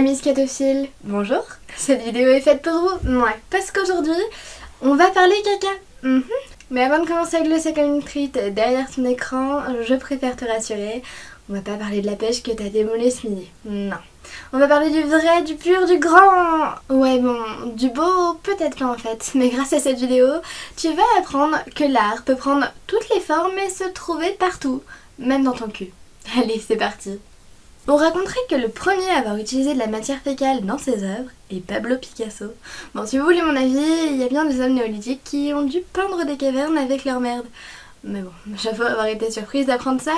Amis scatophiles, bonjour. Cette vidéo est faite pour vous, ouais, parce qu'aujourd'hui, on va parler caca. Mais avant de commencer à glosser comme une frite derrière ton écran, je préfère te rassurer, on va pas parler de la pêche que t'as démolée ce midi. Non. On va parler du vrai, du pur, du grand. Ouais bon, du beau peut-être pas en fait, mais grâce à cette vidéo, tu vas apprendre que l'art peut prendre toutes les formes et se trouver partout, même dans ton cul. Allez, c'est parti. On raconterait que le premier à avoir utilisé de la matière fécale dans ses œuvres est Pablo Picasso. Bon, si vous voulez mon avis, il y a bien des hommes néolithiques qui ont dû peindre des cavernes avec leur merde. Mais bon, j'avoue avoir été surprise d'apprendre ça,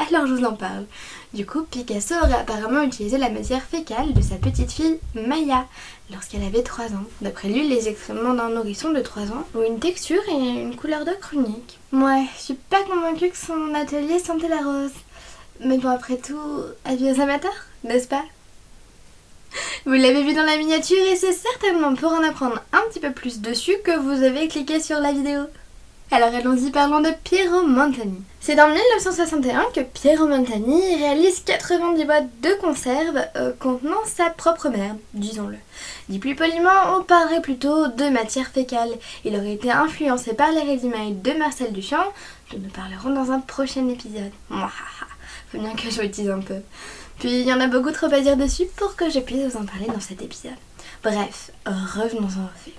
alors je vous en parle. Du coup, Picasso aurait apparemment utilisé la matière fécale de sa petite fille Maya lorsqu'elle avait 3 ans. D'après lui, les excréments d'un nourrisson de 3 ans ont une texture et une couleur d'ocre unique. Ouais, je suis pas convaincue que son atelier sentait la rose. Mais bon, après tout, avis aux amateurs, n'est-ce pas? Vous l'avez vu dans la miniature et c'est certainement pour en apprendre un petit peu plus dessus que vous avez cliqué sur la vidéo. Alors allons-y, parlons de Piero Montani. C'est en 1961 que Piero Montani réalise 90 boîtes de conserve contenant sa propre merde, disons-le. Dit plus poliment, on parlerait plutôt de matière fécale. Il aurait été influencé par les ready-made de Marcel Duchamp, dont nous parlerons dans un prochain épisode. Faut bien que je vous tease un peu. Puis il y en a beaucoup trop à dire dessus pour que je puisse vous en parler dans cet épisode. Bref, revenons-en au fait.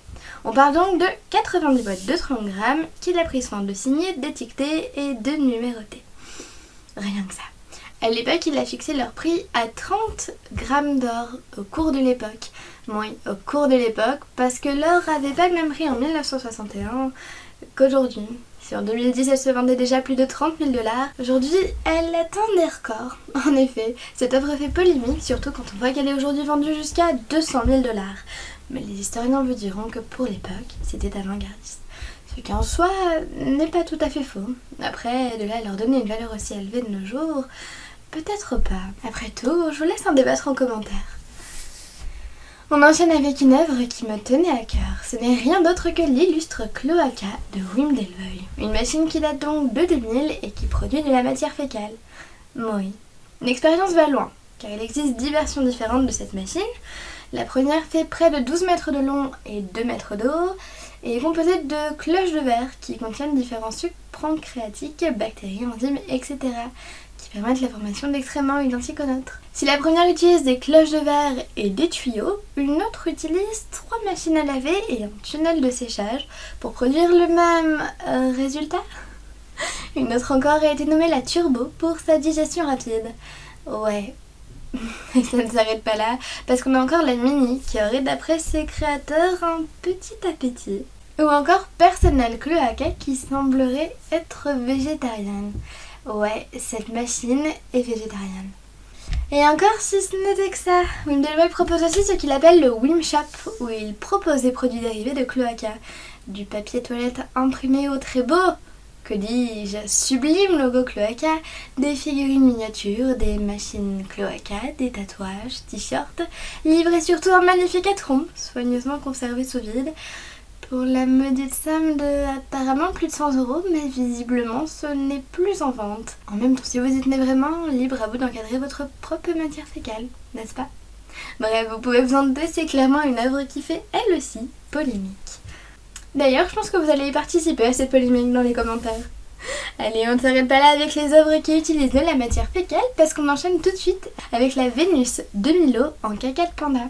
On parle donc de 90 boîtes de 30 grammes qu'il a pris soin de signer, d'étiqueter et de numéroter. Rien que ça. À l'époque, il a fixé leur prix à 30 grammes d'or au cours de l'époque. Oui, au cours de l'époque, parce que l'or n'avait pas le même prix en 1961 qu'aujourd'hui. Si en 2010 elle se vendait déjà plus de 30 000 $, aujourd'hui elle atteint des records. En effet, cette œuvre fait polémique, surtout quand on voit qu'elle est aujourd'hui vendue jusqu'à 200 000 $. Mais les historiens vous diront que pour l'époque, c'était avant-gardiste. Ce qui en soi n'est pas tout à fait faux. Après, de là à leur donner une valeur aussi élevée de nos jours, peut-être pas. Après tout, je vous laisse en débattre en commentaire. On enchaîne avec une œuvre qui me tenait à cœur. Ce n'est rien d'autre que l'illustre cloaca de Wim Delvoye. Une machine qui date donc de 2000 et qui produit de la matière fécale. Oui. L'expérience va loin, car il existe 10 versions différentes de cette machine. La première fait près de 12 mètres de long et 2 mètres de haut et est composée de cloches de verre qui contiennent différents sucres pancréatiques, bactéries, enzymes, etc. qui permettent la formation d'excréments identiques aux nôtres. Si la première utilise des cloches de verre et des tuyaux, une autre utilise 3 machines à laver et un tunnel de séchage pour produire le même résultat. Une autre encore a été nommée la turbo pour sa digestion rapide. Ouais. Et ça ne s'arrête pas là, parce qu'on a encore la mini qui aurait d'après ses créateurs un petit appétit. Ou encore Personal Cloaca qui semblerait être végétarienne. Ouais, cette machine est végétarienne. Et encore si ce n'était que ça, Wim Delvoye propose aussi ce qu'il appelle le Wim Shop, où il propose des produits dérivés de cloaca. Du papier toilette imprimé au très beau, que dis-je, sublime logo cloaca, des figurines miniatures, des machines cloaca, des tatouages, t-shirts, livrés surtout en magnifique étron, soigneusement conservé sous vide, pour la modique somme de apparemment plus de 100 €, mais visiblement ce n'est plus en vente. En même temps, si vous y tenez vraiment, libre à vous d'encadrer votre propre matière fécale, n'est-ce pas? Bref, vous pouvez vous en douter, c'est clairement une œuvre qui fait elle aussi polémique. D'ailleurs, je pense que vous allez y participer à cette polémique dans les commentaires. Allez, on ne s'arrête pas là avec les œuvres qui utilisent de la matière fécale parce qu'on enchaîne tout de suite avec la Vénus de Milo en caca de panda.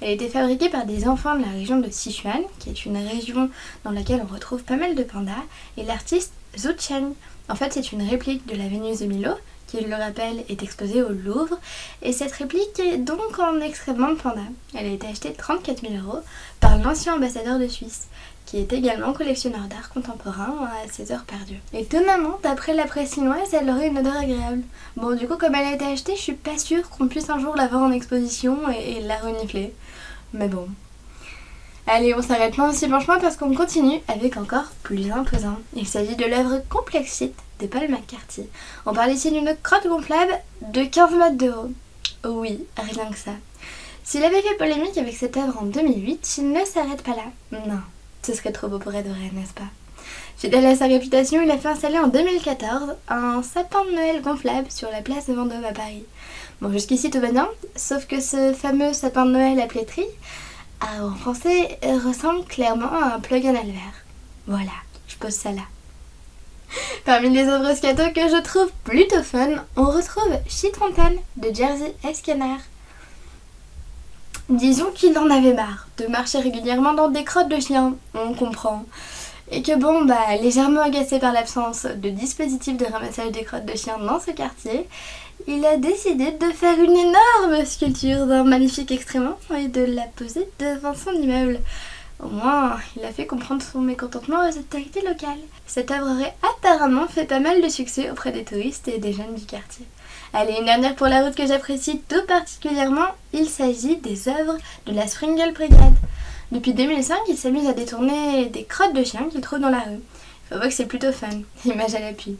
Elle a été fabriquée par des enfants de la région de Sichuan, qui est une région dans laquelle on retrouve pas mal de pandas, et l'artiste Zhu Chen. En fait, c'est une réplique de la Vénus de Milo, qui, je le rappelle, est exposée au Louvre, et cette réplique est donc en excréments de panda. Elle a été achetée 34 000 € par l'ancien ambassadeur de Suisse, qui est également collectionneur d'art contemporain à ses heures perdues. Étonnamment, d'après la presse chinoise, elle aurait une odeur agréable. Bon, du coup, comme elle a été achetée, je suis pas sûre qu'on puisse un jour la voir en exposition et la renifler. Mais bon. Allez, on s'arrête pas aussi franchement parce qu'on continue avec encore plus imposant. Il s'agit de l'œuvre Complexite de Paul McCarthy. On parle ici d'une crotte gonflable de 15 mètres de haut. Oui, rien que ça. S'il avait fait polémique avec cette œuvre en 2008, il ne s'arrête pas là. Non. Ce serait trop beau pour être vrai, n'est-ce pas? Fidèle à sa réputation, il a fait installer en 2014 un sapin de Noël gonflable sur la place de Vendôme à Paris. Bon, jusqu'ici tout va bien, sauf que ce fameux sapin de Noël appelé Tri, en français, ressemble clairement à un plug anal vert. Voilà, je pose ça là. Parmi les œuvres scato que je trouve plutôt fun, on retrouve Shit Fontaine de Jerzy Eskenaer. Disons qu'il en avait marre de marcher régulièrement dans des crottes de chiens, on comprend. Et que bon, légèrement agacé par l'absence de dispositif de ramassage des crottes de chiens dans ce quartier, il a décidé de faire une énorme sculpture d'un magnifique excrément et de la poser devant son immeuble. Au moins, il a fait comprendre son mécontentement aux autorités locales. Cette œuvre aurait apparemment fait pas mal de succès auprès des touristes et des jeunes du quartier. Allez, une dernière pour la route que j'apprécie tout particulièrement, il s'agit des œuvres de la Springle Brigade. Depuis 2005, il s'amuse à détourner des crottes de chiens qu'il trouve dans la rue. Faut voir que c'est plutôt fun, image à l'appui.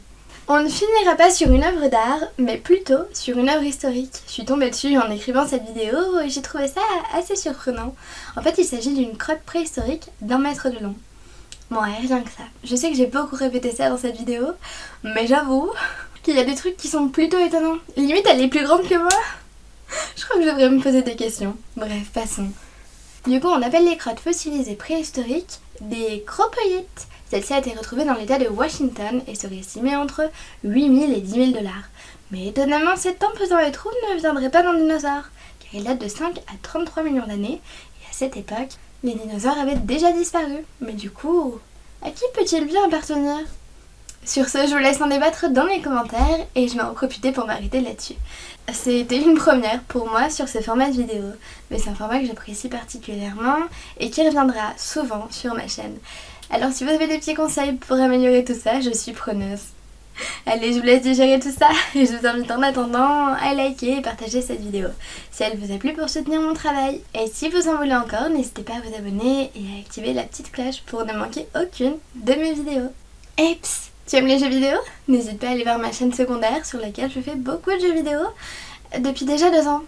On ne finira pas sur une œuvre d'art, mais plutôt sur une œuvre historique. Je suis tombée dessus en écrivant cette vidéo et j'ai trouvé ça assez surprenant. En fait, il s'agit d'une crotte préhistorique d'1 mètre de long. Bon, ouais, rien que ça. Je sais que j'ai beaucoup répété ça dans cette vidéo, mais j'avoue qu'il y a des trucs qui sont plutôt étonnants. Limite, elle est plus grande que moi. Je crois que je devrais me poser des questions. Bref, passons. Du coup, on appelle les crottes fossilisées préhistoriques des cropeuites. Celle-ci a été retrouvée dans l'état de Washington et serait estimée entre 8 000 et 10 000 $. Mais étonnamment, cette pesant et trou ne viendrait pas d'un dinosaure, car il date de 5 à 33 millions d'années, et à cette époque, les dinosaures avaient déjà disparu. Mais du coup, à qui peut-il bien appartenir ? Sur ce, je vous laisse en débattre dans les commentaires et je vais en profiter pour m'arrêter là-dessus. C'était une première pour moi sur ce format de vidéo, mais c'est un format que j'apprécie particulièrement et qui reviendra souvent sur ma chaîne. Alors si vous avez des petits conseils pour améliorer tout ça, je suis preneuse. Allez, je vous laisse digérer tout ça et je vous invite en attendant à liker et partager cette vidéo si elle vous a plu pour soutenir mon travail. Et si vous en voulez encore, n'hésitez pas à vous abonner et à activer la petite cloche pour ne manquer aucune de mes vidéos. Et psst, tu aimes les jeux vidéo ? N'hésite pas à aller voir ma chaîne secondaire sur laquelle je fais beaucoup de jeux vidéo depuis déjà 2 ans.